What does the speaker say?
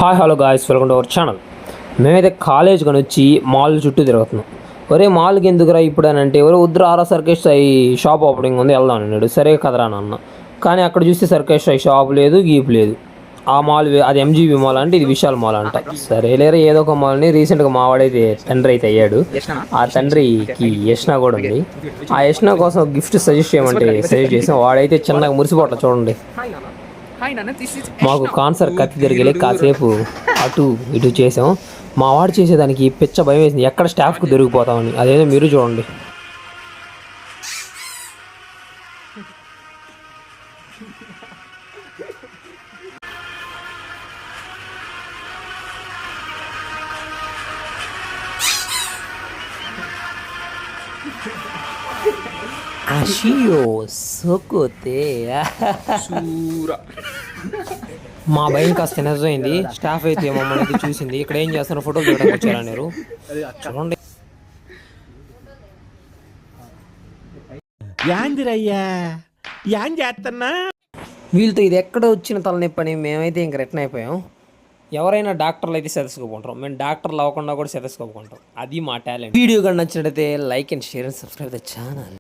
Hi hello guys, welcome to our channel. మేమైతే college కానీ వచ్చి మాల్ చుట్టూ తిరుగుతున్నాం. ఒరే మాల్కి ఎందుకురా ఇప్పుడు అని అంటే, ఎవరో వద్దురా ఆరా సర్కేష్ సాయి షాప్ ఓపెనింగ్ ఉంది వెళ్దాం అన్నాడు. సరే కదరా అన్న. కానీ అక్కడ చూస్తే సర్కేష్ సాయి షాప్ లేదు, గీప్ లేదు. ఆ మాల్ అది ఎంజీబీ మాల్ అంటే ఇది విశాల్ మాల్ అంట. సరే లేరా ఏదో ఒక మాల్ని రీసెంట్గా మావాడైతే తండ్రి అయితే అయ్యాడు. ఆ తండ్రికి యష్నా కూడా ఉంది. ఆ యష్నా కోసం గిఫ్ట్ సజెస్ట్ చేయమంటే సజెస్ట్ చేసాం. వాడైతే చిన్నగా మురిసిపోట్ల చూడండి. మాకు కాన్సర్ట్ కత్తి తిరిగి కాసేపు అటు ఇటు చేసాం. మా వాడు చేసేదానికి పిచ్చ భయం వేసింది, ఎక్కడ స్టాఫ్కు దొరికిపోతామని. అదేదో మీరు చూడండి. మా భయం కాస్త నిజమైంది. స్టాఫ్ అయితే మమ్మల్ని అయితే చూసింది. ఇక్కడ ఏం చేస్తున్నారు, ఫోటోలు చూడడానికి వచ్చారన్నారు. చూడండి వీళ్ళతో ఇది ఎక్కడ వచ్చిన తలనొప్పి అని మేమైతే ఇంక రిటర్న్ అయిపోయాం. ఎవరైనా డాక్టర్లు అయితే సెదసుకోకుంటాం, మేము డాక్టర్లు అవ్వకుండా కూడా సెదసుకోకుంటాం. అది మా టాలెంట్. వీడియో కానీ నచ్చినట్టయితే like and share and subscribe the channel.